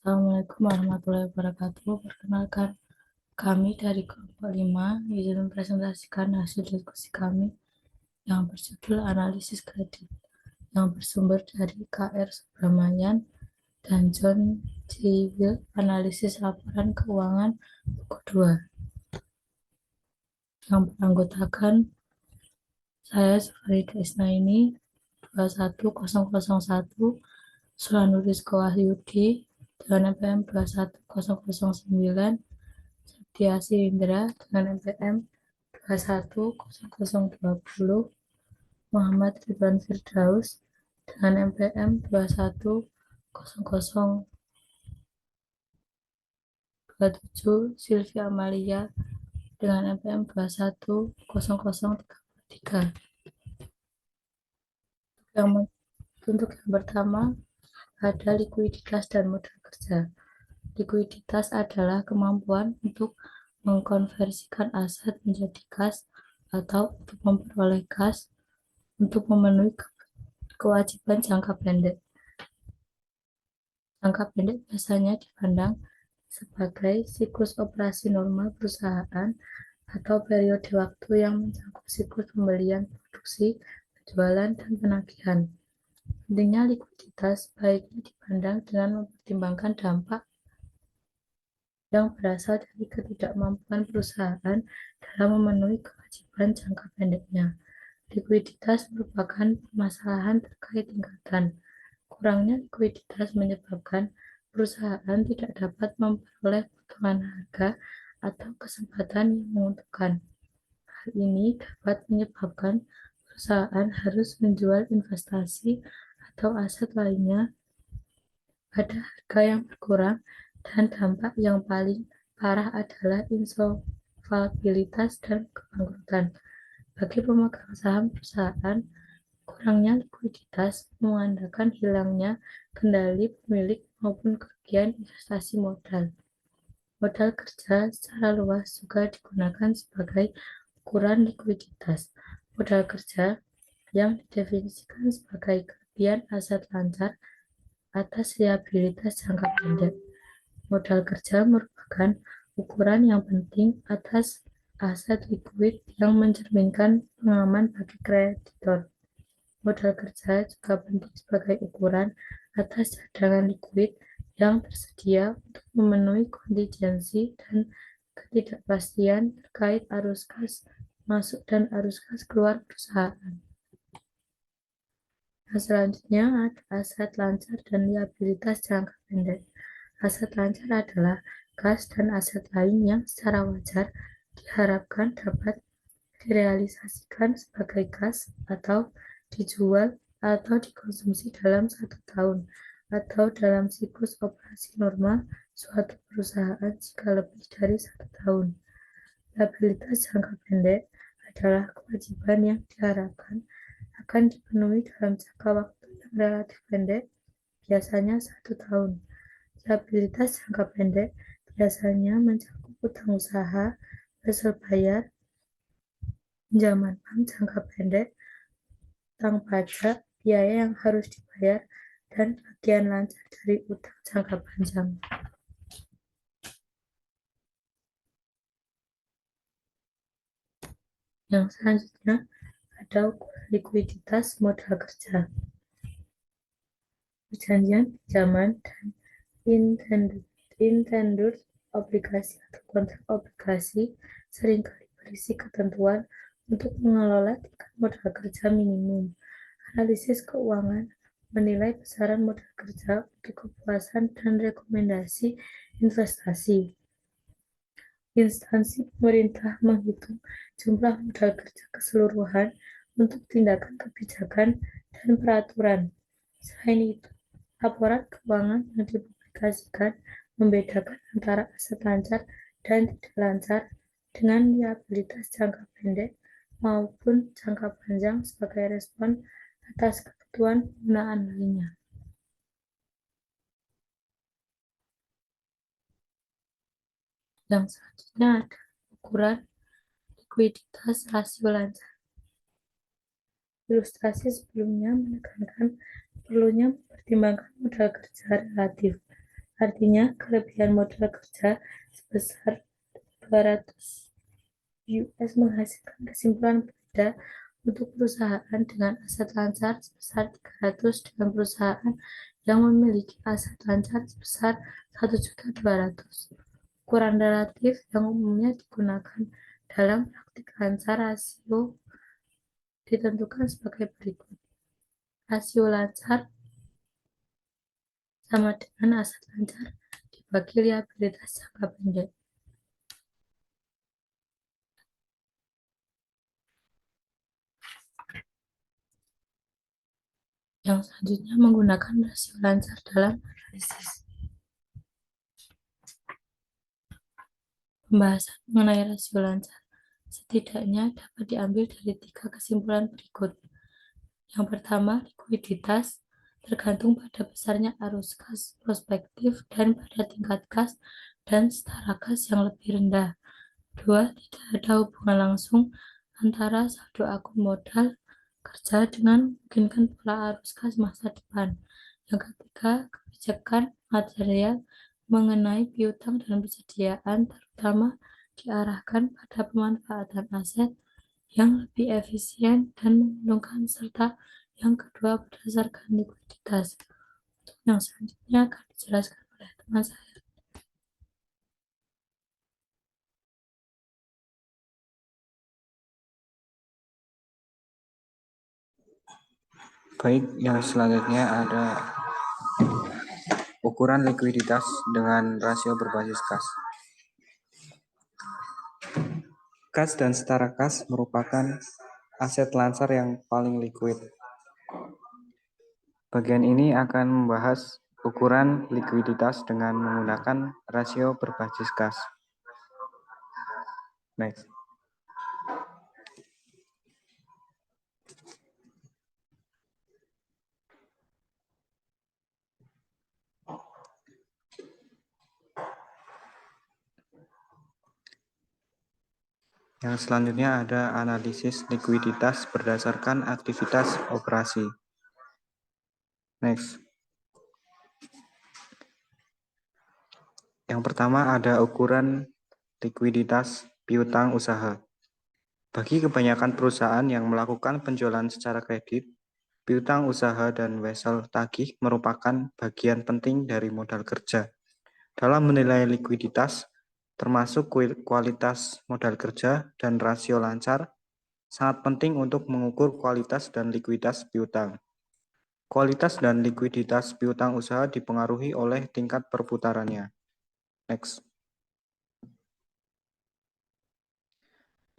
Assalamualaikum warahmatullahi wabarakatuh. Perkenalkan, kami dari kelompok 5 izin mempresentasikan hasil diskusi kami yang berjudul analisis kredit yang bersumber dari KR Subramayan dan John J. Will, analisis laporan keuangan buku 2 yang beranggotakan saya Zulfarida Isnaini 21001, Sulanuris Wahyudi dengan NPM 21009, Septiasi Indra dengan NPM 210020, Muhammad Ridwan Firdaus dengan NPM 210027, Sylvia Amalia dengan NPM 210033. Untuk yang pertama ada likuiditas dan modal kerja. Likuiditas adalah kemampuan untuk mengkonversikan aset menjadi kas atau untuk memperoleh kas untuk memenuhi kewajiban jangka pendek. Jangka pendek biasanya dipandang sebagai siklus operasi normal perusahaan atau periode waktu yang mencakup siklus pembelian, produksi, penjualan, dan penagihan. Pentingnya likuiditas baiknya dipandang dengan mempertimbangkan dampak yang berasal dari ketidakmampuan perusahaan dalam memenuhi kewajiban jangka pendeknya. Likuiditas merupakan permasalahan terkait tingkatan. Kurangnya likuiditas menyebabkan perusahaan tidak dapat memperoleh potongan harga atau kesempatan yang menguntungkan. Hal ini dapat menyebabkan perusahaan harus menjual investasi atau aset lainnya pada harga yang berkurang, dan dampak yang paling parah adalah insolvabilitas dan kebangkrutan. Bagi pemegang saham perusahaan, kurangnya likuiditas mengandalkan hilangnya kendali pemilik maupun kerugian investasi modal. Modal kerja secara luas juga digunakan sebagai ukuran likuiditas. Modal kerja yang didefinisikan sebagai kelebihan aset lancar atas liabilitas jangka pendek. Modal kerja merupakan ukuran yang penting atas aset likuid yang mencerminkan pengaman bagi kreditor. Modal kerja juga penting sebagai ukuran atas cadangan likuid yang tersedia untuk memenuhi kontingensi dan ketidakpastian terkait arus kas masuk dan arus kas keluar perusahaan. Nah, selanjutnya ada aset lancar dan liabilitas jangka pendek. Aset lancar adalah kas dan aset lain yang secara wajar diharapkan dapat direalisasikan sebagai kas atau dijual atau dikonsumsi dalam 1 tahun atau dalam siklus operasi normal suatu perusahaan jika lebih dari 1 tahun. Liabilitas jangka pendek adalah kewajiban yang diharapkan akan dipenuhi dalam jangka waktu yang relatif pendek, biasanya 1 tahun. Liabilitas jangka pendek biasanya mencakup utang usaha, hasil bayar, pinjaman bank jangka pendek, utang pajak, biaya yang harus dibayar, dan bagian lancar dari utang jangka panjang. Yang selanjutnya ada ukuran likuiditas modal kerja. Perjanjian pinjaman dan intended obligasi atau kontrak obligasi seringkali berisi ketentuan untuk mengelola tingkat modal kerja minimum. Analisis keuangan menilai besaran modal kerja untuk kepuasan dan rekomendasi investasi. Instansi pemerintah menghitung jumlah modal kerja keseluruhan untuk tindakan kebijakan dan peraturan. Selain itu, laporan keuangan yang dipublikasikan membedakan antara aset lancar dan tidak lancar dengan liabilitas jangka pendek maupun jangka panjang sebagai respon atas kebutuhan penggunaan lainnya. Yang selanjutnya ada ukuran likuiditas rasio lancar. Ilustrasi sebelumnya menekankan perlunya mempertimbangkan modal kerja relatif. Artinya, kelebihan modal kerja sebesar 200 US menghasilkan kesimpulan berbeda untuk perusahaan dengan aset lancar sebesar 300 dengan perusahaan yang memiliki aset lancar sebesar 1.200.000. Ukuran relatif yang umumnya digunakan dalam praktik lancar rasio ditentukan sebagai berikut. Rasio lancar sama dengan aset lancar dibagi liabilitas jangka pendek. Yang selanjutnya menggunakan rasio lancar dalam analisis. Pembahasan mengenai rasio lancar setidaknya dapat diambil dari 3 kesimpulan berikut. Yang pertama, likuiditas tergantung pada besarnya arus kas prospektif dan pada tingkat kas dan setara kas yang lebih rendah. 2. Tidak ada hubungan langsung antara saldo akun modal kerja dengan memungkinkan pola arus kas masa depan. Yang ketiga, kebijakan material mengenai piutang dan persediaan terutama diarahkan pada pemanfaatan aset yang lebih efisien dan menguntungkan, serta yang kedua berdasarkan likuiditas. Untuk yang selanjutnya akan dijelaskan oleh teman saya. Baik, yang selanjutnya ada ukuran likuiditas dengan rasio berbasis kas. Kas dan setara kas merupakan aset lancar yang paling likuid. Bagian ini akan membahas ukuran likuiditas dengan menggunakan rasio berbasis kas. Next. Yang selanjutnya ada analisis likuiditas berdasarkan aktivitas operasi. Next. Yang pertama ada ukuran likuiditas piutang usaha. Bagi kebanyakan perusahaan yang melakukan penjualan secara kredit, piutang usaha dan wesel tagih merupakan bagian penting dari modal kerja. Dalam menilai likuiditas, termasuk kualitas modal kerja dan rasio lancar, sangat penting untuk mengukur kualitas dan likuiditas piutang. Kualitas dan likuiditas piutang usaha dipengaruhi oleh tingkat perputarannya. Next.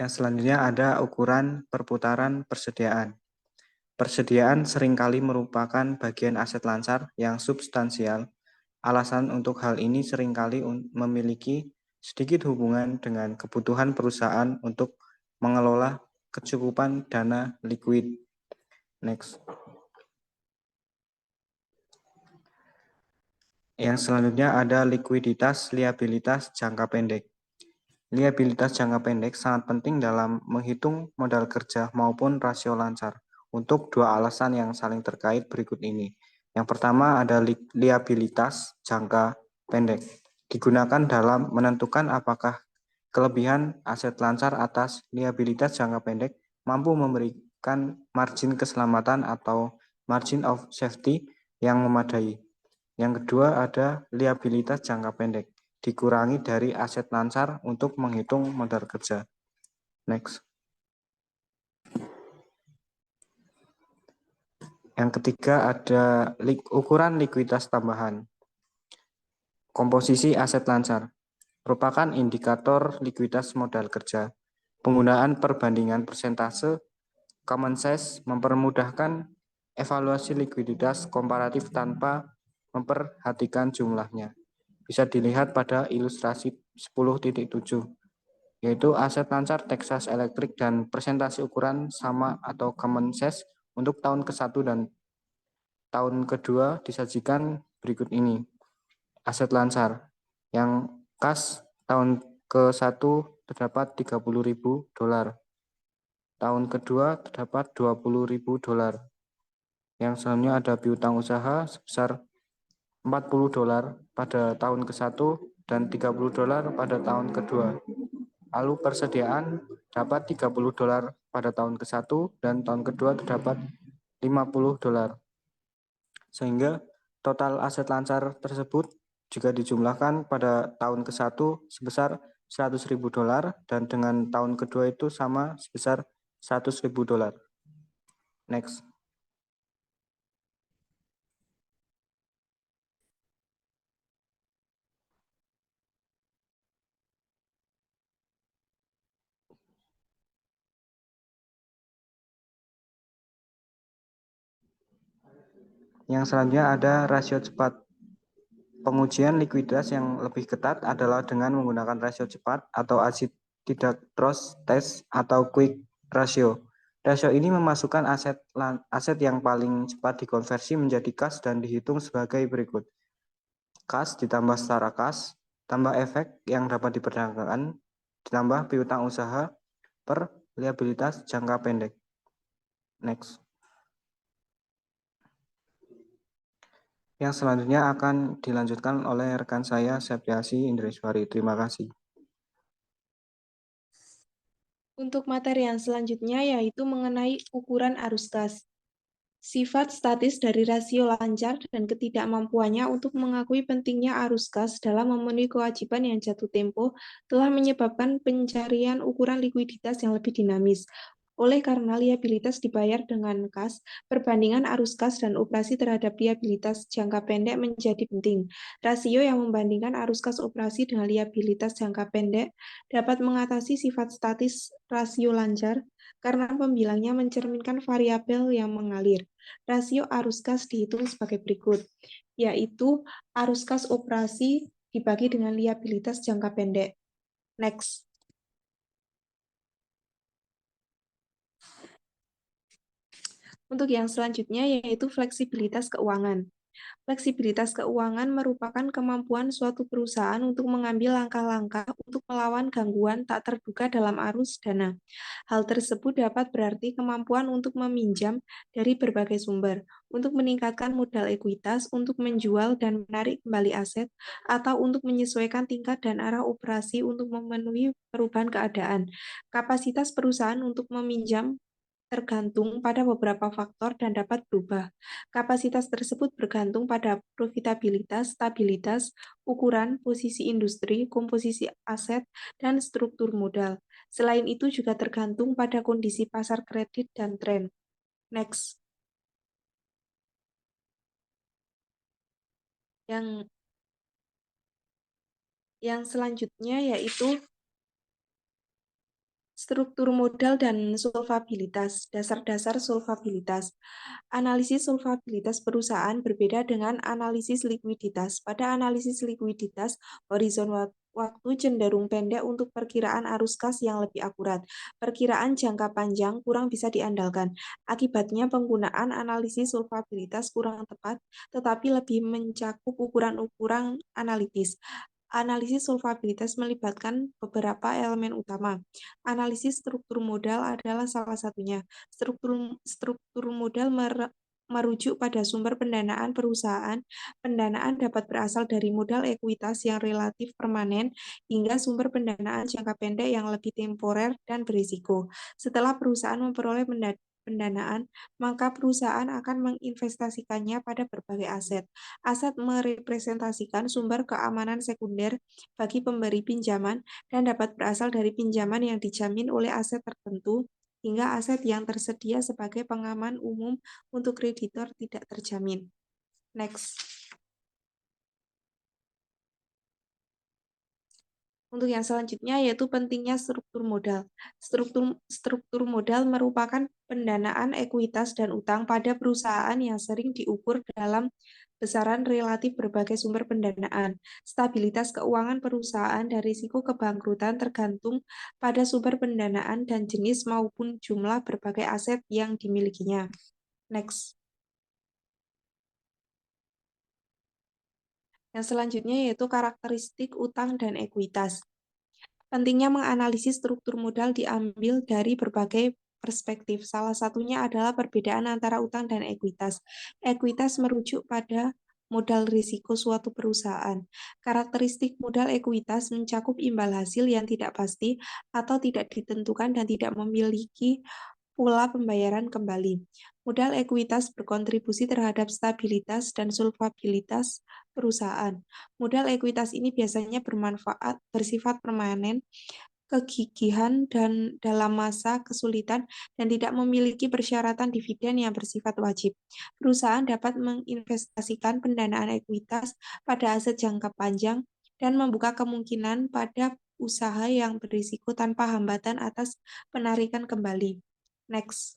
Yang selanjutnya ada ukuran perputaran persediaan. Persediaan seringkali merupakan bagian aset lancar yang substansial. Alasan untuk hal ini seringkali memiliki sedikit hubungan dengan kebutuhan perusahaan untuk mengelola kecukupan dana likuid. Next. Yang selanjutnya ada likuiditas liabilitas jangka pendek. Liabilitas jangka pendek sangat penting dalam menghitung modal kerja maupun rasio lancar untuk dua alasan yang saling terkait berikut ini. Yang pertama ada liabilitas jangka pendek. Digunakan dalam menentukan apakah kelebihan aset lancar atas liabilitas jangka pendek mampu memberikan margin keselamatan atau margin of safety yang memadai. Yang kedua ada liabilitas jangka pendek, dikurangi dari aset lancar untuk menghitung modal kerja. Next. Yang ketiga ada ukuran likuiditas tambahan. Komposisi aset lancar merupakan indikator likuiditas modal kerja. Penggunaan perbandingan persentase common size mempermudahkan evaluasi likuiditas komparatif tanpa memperhatikan jumlahnya. Bisa dilihat pada ilustrasi 10.7, yaitu aset lancar Texas Electric dan presentasi ukuran sama atau common size untuk tahun ke-1 dan tahun kedua disajikan berikut ini. Aset lancar yang kas tahun ke-1 terdapat $30.000. Tahun kedua terdapat $20.000. Yang selanjutnya ada piutang usaha sebesar $40 pada tahun ke-1 dan $30 pada tahun kedua. Lalu persediaan dapat $30 pada tahun ke-1 dan tahun kedua terdapat $50. Sehingga total aset lancar tersebut jika dijumlahkan pada tahun ke-1 sebesar $100.000 dan dengan tahun kedua itu sama sebesar $100.000. Next. Yang selanjutnya ada rasio cepat. Pengujian likuiditas yang lebih ketat adalah dengan menggunakan rasio cepat atau Didactros test atau quick ratio. Rasio ini memasukkan aset yang paling cepat dikonversi menjadi kas dan dihitung sebagai berikut. Kas ditambah setara kas, tambah efek yang dapat diperdagangkan, ditambah piutang usaha per liabilitas jangka pendek. Next. Yang selanjutnya akan dilanjutkan oleh rekan saya, Septiasi Indreswari. Terima kasih. Untuk materi yang selanjutnya yaitu mengenai ukuran arus kas. Sifat statis dari rasio lancar dan ketidakmampuannya untuk mengakui pentingnya arus kas dalam memenuhi kewajiban yang jatuh tempo telah menyebabkan pencarian ukuran likuiditas yang lebih dinamis. Oleh karena liabilitas dibayar dengan kas, perbandingan arus kas dan operasi terhadap liabilitas jangka pendek menjadi penting. Rasio yang membandingkan arus kas operasi dengan liabilitas jangka pendek dapat mengatasi sifat statis rasio lancar karena pembilangnya mencerminkan variabel yang mengalir. Rasio arus kas dihitung sebagai berikut, yaitu arus kas operasi dibagi dengan liabilitas jangka pendek. Next. Untuk yang selanjutnya yaitu fleksibilitas keuangan. Fleksibilitas keuangan merupakan kemampuan suatu perusahaan untuk mengambil langkah-langkah untuk melawan gangguan tak terduga dalam arus dana. Hal tersebut dapat berarti kemampuan untuk meminjam dari berbagai sumber, untuk meningkatkan modal ekuitas, untuk menjual dan menarik kembali aset, atau untuk menyesuaikan tingkat dan arah operasi untuk memenuhi perubahan keadaan. Kapasitas perusahaan untuk meminjam tergantung pada beberapa faktor dan dapat berubah. Kapasitas tersebut bergantung pada profitabilitas, stabilitas, ukuran, posisi industri, komposisi aset, dan struktur modal. Selain itu juga tergantung pada kondisi pasar kredit dan tren. Next. Yang selanjutnya yaitu struktur modal dan solvabilitas, dasar-dasar solvabilitas. Analisis solvabilitas perusahaan berbeda dengan analisis likuiditas. Pada analisis likuiditas, horizon waktu cenderung pendek untuk perkiraan arus kas yang lebih akurat. Perkiraan jangka panjang kurang bisa diandalkan. Akibatnya penggunaan analisis solvabilitas kurang tepat, tetapi lebih mencakup ukuran-ukuran analitis. Analisis solvabilitas melibatkan beberapa elemen utama. Analisis struktur modal adalah salah satunya. Struktur modal merujuk pada sumber pendanaan perusahaan. Pendanaan dapat berasal dari modal ekuitas yang relatif permanen hingga sumber pendanaan jangka pendek yang lebih temporer dan berisiko. Setelah perusahaan memperoleh pendanaan, maka perusahaan akan menginvestasikannya pada berbagai aset. Aset merepresentasikan sumber keamanan sekunder bagi pemberi pinjaman dan dapat berasal dari pinjaman yang dijamin oleh aset tertentu hingga aset yang tersedia sebagai pengaman umum untuk kreditor tidak terjamin. Next. Untuk yang selanjutnya yaitu pentingnya struktur modal. Struktur modal merupakan pendanaan ekuitas dan utang pada perusahaan yang sering diukur dalam besaran relatif berbagai sumber pendanaan. Stabilitas keuangan perusahaan dan risiko kebangkrutan tergantung pada sumber pendanaan dan jenis maupun jumlah berbagai aset yang dimilikinya. Next. Yang selanjutnya yaitu karakteristik utang dan ekuitas. Pentingnya menganalisis struktur modal diambil dari berbagai perspektif. Salah satunya adalah perbedaan antara utang dan ekuitas. Ekuitas merujuk pada modal risiko suatu perusahaan. Karakteristik modal ekuitas mencakup imbal hasil yang tidak pasti atau tidak ditentukan dan tidak memiliki pola pembayaran kembali. Modal ekuitas berkontribusi terhadap stabilitas dan solvabilitas perusahaan. Modal ekuitas ini biasanya bersifat permanen, kegigihan dan dalam masa kesulitan dan tidak memiliki persyaratan dividen yang bersifat wajib. Perusahaan dapat menginvestasikan pendanaan ekuitas pada aset jangka panjang dan membuka kemungkinan pada usaha yang berisiko tanpa hambatan atas penarikan kembali. Next.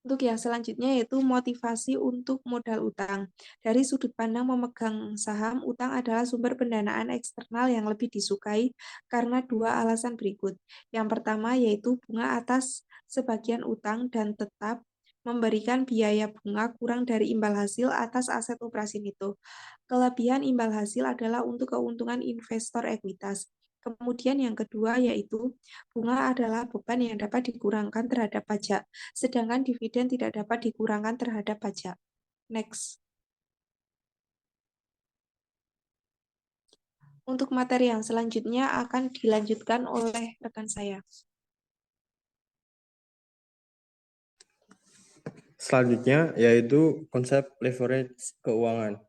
Untuk yang selanjutnya yaitu motivasi untuk modal utang. Dari sudut pandang memegang saham, utang adalah sumber pendanaan eksternal yang lebih disukai karena dua alasan berikut. Yang pertama yaitu bunga atas sebagian utang dan tetap memberikan biaya bunga kurang dari imbal hasil atas aset operasi itu. Kelebihan imbal hasil adalah untuk keuntungan investor ekuitas. Kemudian yang kedua yaitu bunga adalah beban yang dapat dikurangkan terhadap pajak, sedangkan dividen tidak dapat dikurangkan terhadap pajak. Next. Untuk materi yang selanjutnya akan dilanjutkan oleh rekan saya. Selanjutnya yaitu konsep leverage keuangan.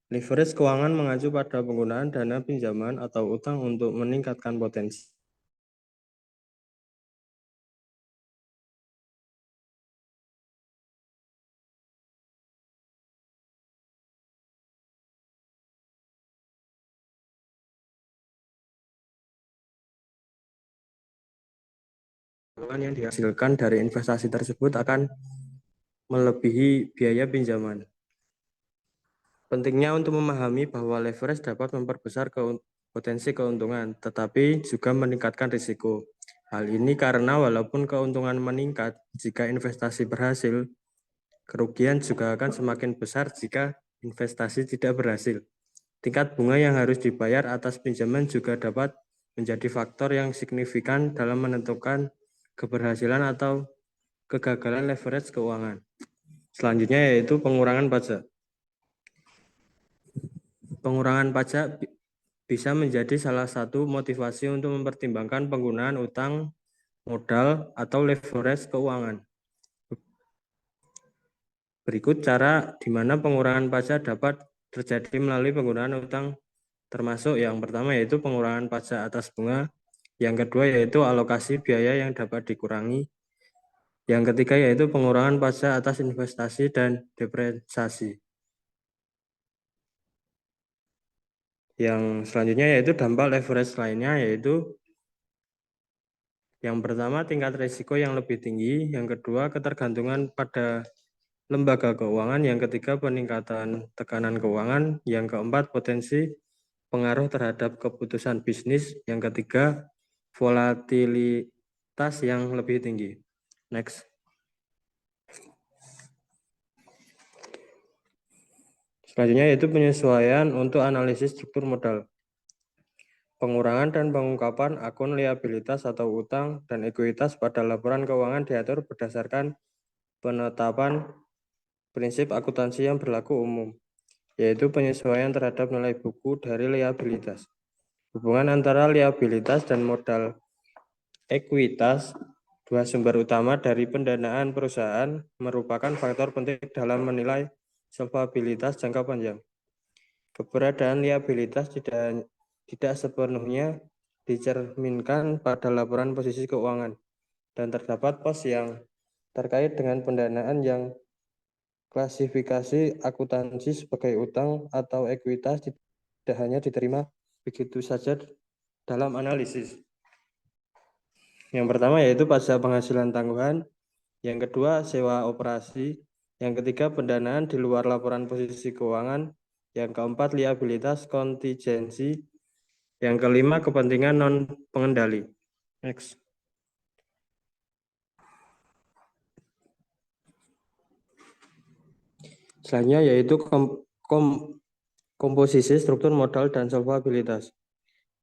Leverage keuangan mengacu pada penggunaan dana pinjaman atau utang untuk meningkatkan potensi yang dihasilkan dari investasi tersebut akan melebihi biaya pinjaman. Pentingnya untuk memahami bahwa leverage dapat memperbesar potensi keuntungan, tetapi juga meningkatkan risiko. Hal ini karena walaupun keuntungan meningkat jika investasi berhasil, kerugian juga akan semakin besar jika investasi tidak berhasil. Tingkat bunga yang harus dibayar atas pinjaman juga dapat menjadi faktor yang signifikan dalam menentukan keberhasilan atau kegagalan leverage keuangan. Selanjutnya yaitu pengurangan pajak. Pengurangan pajak bisa menjadi salah satu motivasi untuk mempertimbangkan penggunaan utang, modal, atau leverage keuangan. Berikut cara di mana pengurangan pajak dapat terjadi melalui penggunaan utang, termasuk yang pertama yaitu pengurangan pajak atas bunga, yang kedua yaitu alokasi biaya yang dapat dikurangi, yang ketiga yaitu pengurangan pajak atas investasi dan depresiasi. Yang selanjutnya yaitu dampak leverage lainnya, yaitu yang pertama tingkat risiko yang lebih tinggi, yang kedua ketergantungan pada lembaga keuangan, yang ketiga peningkatan tekanan keuangan, yang keempat potensi pengaruh terhadap keputusan bisnis, yang ketiga volatilitas yang lebih tinggi. Next. Selanjutnya yaitu penyesuaian untuk analisis struktur modal. Pengurangan dan pengungkapan akun liabilitas atau utang dan ekuitas pada laporan keuangan diatur berdasarkan penetapan prinsip akuntansi yang berlaku umum, yaitu penyesuaian terhadap nilai buku dari liabilitas. Hubungan antara liabilitas dan modal ekuitas, dua sumber utama dari pendanaan perusahaan, merupakan faktor penting dalam menilai solvabilitas jangka panjang. Keberadaan liabilitas tidak sepenuhnya dicerminkan pada laporan posisi keuangan, dan terdapat pos yang terkait dengan pendanaan yang klasifikasi akuntansi sebagai utang atau ekuitas tidak hanya diterima begitu saja dalam analisis. Yang pertama yaitu pajak penghasilan tangguhan, yang kedua sewa operasi, yang ketiga pendanaan di luar laporan posisi keuangan, yang keempat liabilitas kontingensi, yang kelima kepentingan non pengendali. Next. Selanjutnya yaitu komposisi struktur modal dan solvabilitas.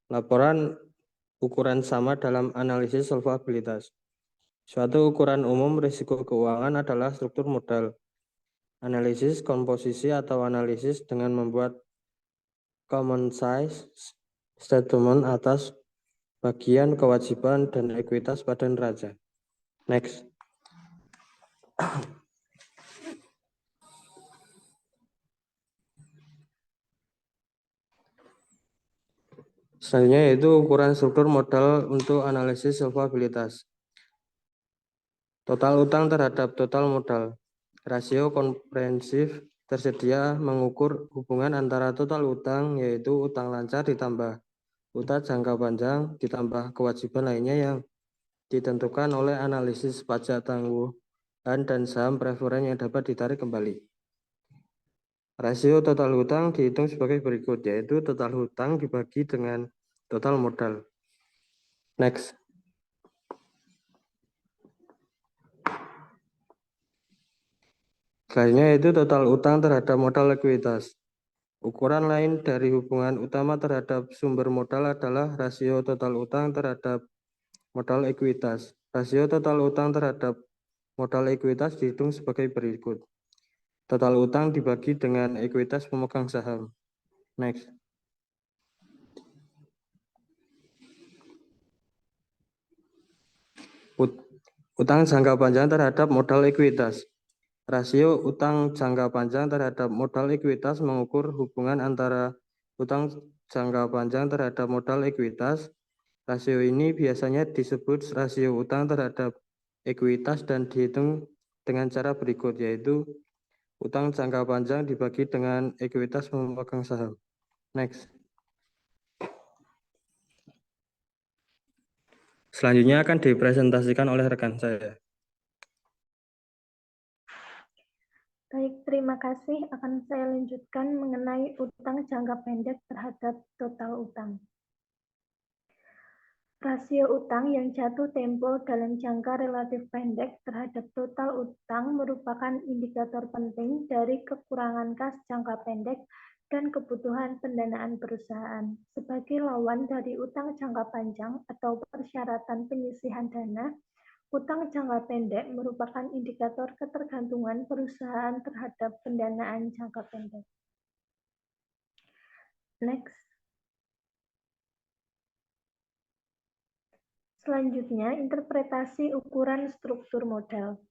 Laporan ukuran sama dalam analisis solvabilitas. Suatu ukuran umum risiko keuangan adalah struktur modal. Analisis komposisi atau analisis dengan membuat common size statement atas bagian kewajiban dan ekuitas pada neraca. Next. Selanjutnya yaitu ukuran struktur modal untuk analisis solvabilitas. Total utang terhadap total modal. Rasio komprehensif tersedia mengukur hubungan antara total utang yaitu utang lancar ditambah utang jangka panjang ditambah kewajiban lainnya yang ditentukan oleh analisis pajak tangguhan dan saham preferen yang dapat ditarik kembali. Rasio total hutang dihitung sebagai berikut, yaitu total hutang dibagi dengan total modal. Next. Selanjutnya yaitu total utang terhadap modal likuiditas. Ukuran lain dari hubungan utama terhadap sumber modal adalah rasio total utang terhadap modal ekuitas. Rasio total utang terhadap modal ekuitas dihitung sebagai berikut. Total utang dibagi dengan ekuitas pemegang saham. Next. Utang jangka panjang terhadap modal ekuitas. Rasio utang jangka panjang terhadap modal ekuitas mengukur hubungan antara utang jangka panjang terhadap modal ekuitas. Rasio ini biasanya disebut rasio utang terhadap ekuitas dan dihitung dengan cara berikut, yaitu utang jangka panjang dibagi dengan ekuitas pemegang saham. Next. Selanjutnya akan dipresentasikan oleh rekan saya. Baik, terima kasih. Akan saya lanjutkan mengenai utang jangka pendek terhadap total utang. Rasio utang yang jatuh tempo dalam jangka relatif pendek terhadap total utang merupakan indikator penting dari kekurangan kas jangka pendek dan kebutuhan pendanaan perusahaan. Sebagai lawan dari utang jangka panjang atau persyaratan penyisihan dana, utang jangka pendek merupakan indikator ketergantungan perusahaan terhadap pendanaan jangka pendek. Next. Selanjutnya, interpretasi ukuran struktur modal.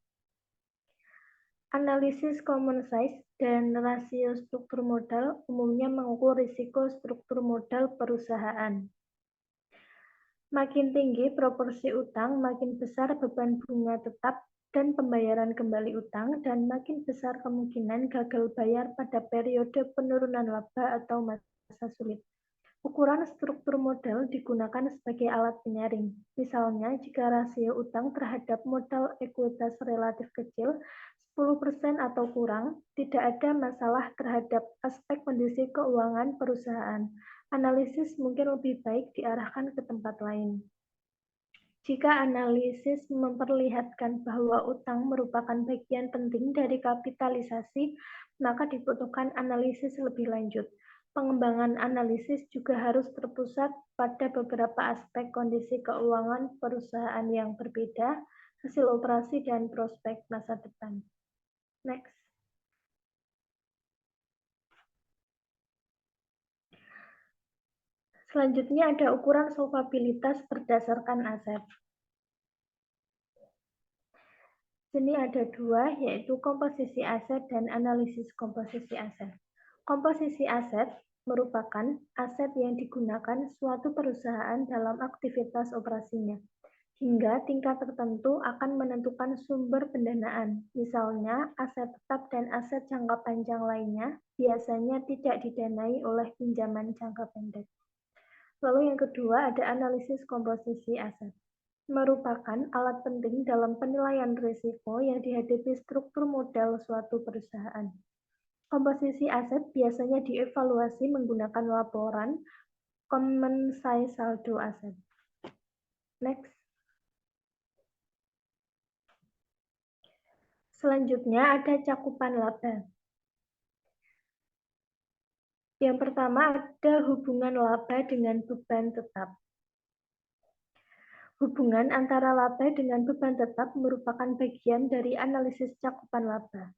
Analisis common size dan rasio struktur modal umumnya mengukur risiko struktur modal perusahaan. Makin tinggi proporsi utang, makin besar beban bunga tetap dan pembayaran kembali utang, dan makin besar kemungkinan gagal bayar pada periode penurunan laba atau masa sulit. Ukuran struktur modal digunakan sebagai alat penyaring. Misalnya, jika rasio utang terhadap modal ekuitas relatif kecil, 10% atau kurang, tidak ada masalah terhadap aspek kondisi keuangan perusahaan. Analisis mungkin lebih baik diarahkan ke tempat lain. Jika analisis memperlihatkan bahwa utang merupakan bagian penting dari kapitalisasi, maka dibutuhkan analisis lebih lanjut. Pengembangan analisis juga harus terpusat pada beberapa aspek kondisi keuangan perusahaan yang berbeda, hasil operasi, dan prospek masa depan. Next. Selanjutnya ada ukuran solvabilitas berdasarkan aset. Sini ada dua, yaitu komposisi aset dan analisis komposisi aset. Komposisi aset merupakan aset yang digunakan suatu perusahaan dalam aktivitas operasinya, hingga tingkat tertentu akan menentukan sumber pendanaan. Misalnya, aset tetap dan aset jangka panjang lainnya biasanya tidak didanai oleh pinjaman jangka pendek. Lalu yang kedua ada analisis komposisi aset. Merupakan alat penting dalam penilaian risiko yang dihadapi struktur modal suatu perusahaan. Komposisi aset biasanya dievaluasi menggunakan laporan common size saldo aset. Next. Selanjutnya ada cakupan laba. Yang pertama ada hubungan laba dengan beban tetap. Hubungan antara laba dengan beban tetap merupakan bagian dari analisis cakupan laba.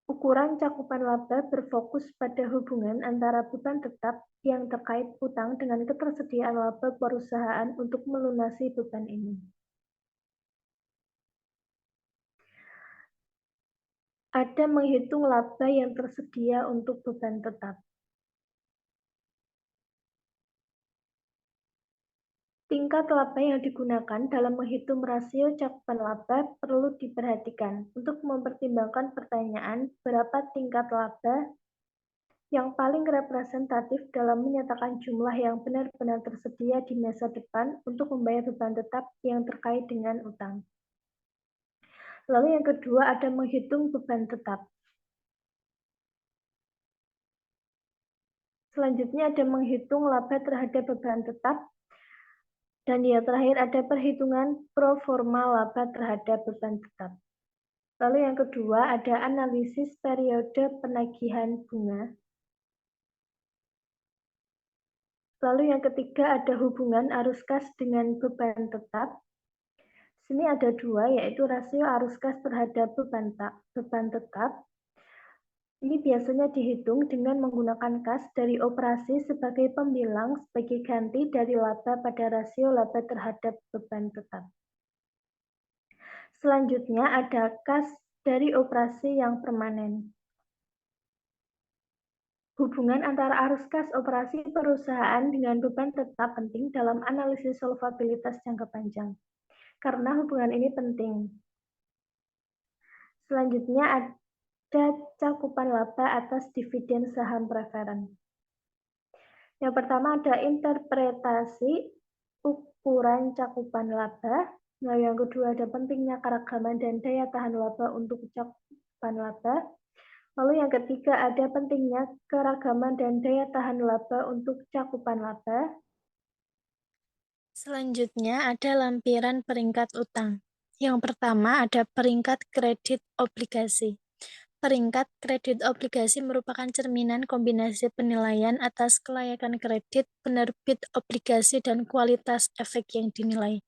Ukuran cakupan laba berfokus pada hubungan antara beban tetap yang terkait utang dengan ketersediaan laba perusahaan untuk melunasi beban ini. Ada menghitung laba yang tersedia untuk beban tetap. Tingkat laba yang digunakan dalam menghitung rasio cakupan laba perlu diperhatikan untuk mempertimbangkan pertanyaan berapa tingkat laba yang paling representatif dalam menyatakan jumlah yang benar-benar tersedia di masa depan untuk membayar beban tetap yang terkait dengan utang. Lalu yang kedua ada menghitung beban tetap. Selanjutnya ada menghitung laba terhadap beban tetap. Dan yang terakhir ada perhitungan pro forma laba terhadap beban tetap. Lalu yang kedua ada analisis periode penagihan bunga. Lalu yang ketiga ada hubungan arus kas dengan beban tetap. Sini ada dua, yaitu rasio arus kas terhadap beban tetap. Ini biasanya dihitung dengan menggunakan kas dari operasi sebagai pembilang sebagai ganti dari laba pada rasio laba terhadap beban tetap. Selanjutnya ada kas dari operasi yang permanen. Hubungan antara arus kas operasi perusahaan dengan beban tetap penting dalam analisis solvabilitas jangka panjang. Karena hubungan ini penting. Selanjutnya ada cakupan laba atas dividen saham preferen. Yang pertama ada interpretasi ukuran cakupan laba. Nah, yang kedua ada pentingnya keragaman dan daya tahan laba untuk cakupan laba. Lalu yang ketiga ada pentingnya keragaman dan daya tahan laba untuk cakupan laba. Selanjutnya ada lampiran peringkat utang. Yang pertama ada peringkat kredit obligasi. Peringkat kredit obligasi merupakan cerminan kombinasi penilaian atas kelayakan kredit, penerbit obligasi, dan kualitas efek yang dinilai.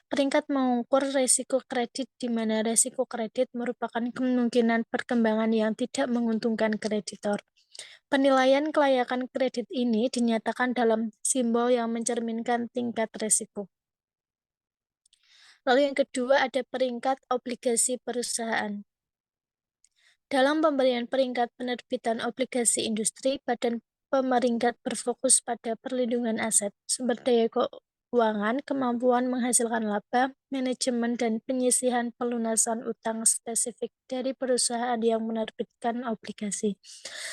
Peringkat mengukur risiko kredit, di mana risiko kredit merupakan kemungkinan perkembangan yang tidak menguntungkan kreditor. Penilaian kelayakan kredit ini dinyatakan dalam simbol yang mencerminkan tingkat risiko. Lalu yang kedua ada peringkat obligasi perusahaan. Dalam pemberian peringkat penerbitan obligasi industri, Badan Pemeringkat berfokus pada perlindungan aset, sumber daya keuangan, kemampuan menghasilkan laba, manajemen, dan penyisihan pelunasan utang spesifik dari perusahaan yang menerbitkan obligasi.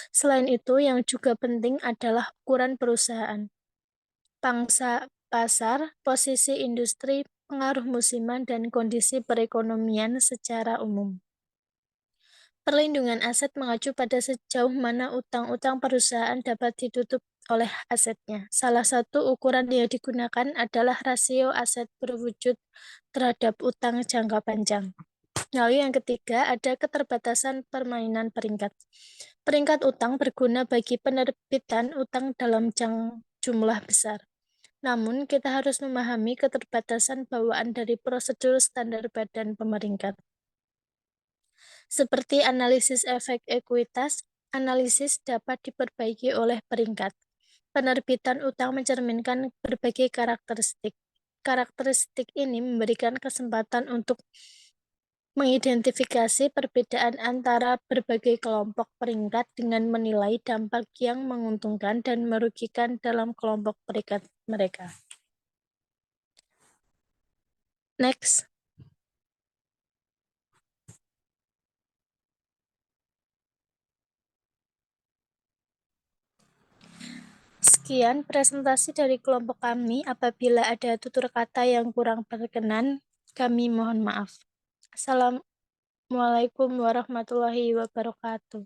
Selain itu, yang juga penting adalah ukuran perusahaan, pangsa pasar, posisi industri, pengaruh musiman, dan kondisi perekonomian secara umum. Perlindungan aset mengacu pada sejauh mana utang-utang perusahaan dapat ditutup oleh asetnya. Salah satu ukuran yang digunakan adalah rasio aset berwujud terhadap utang jangka panjang. Lalu yang ketiga ada keterbatasan permainan peringkat. Peringkat utang berguna bagi penerbitan utang dalam jumlah besar. Namun, kita harus memahami keterbatasan bawaan dari prosedur standar Badan Pemeringkat. Seperti analisis efek ekuitas, analisis dapat diperbaiki oleh peringkat. Penerbitan utang mencerminkan berbagai karakteristik. Karakteristik ini memberikan kesempatan untuk mengidentifikasi perbedaan antara berbagai kelompok peringkat dengan menilai dampak yang menguntungkan dan merugikan dalam kelompok peringkat mereka. Next. Sekian presentasi dari kelompok kami. Apabila ada tutur kata yang kurang berkenan, kami mohon maaf. Assalamualaikum warahmatullahi wabarakatuh.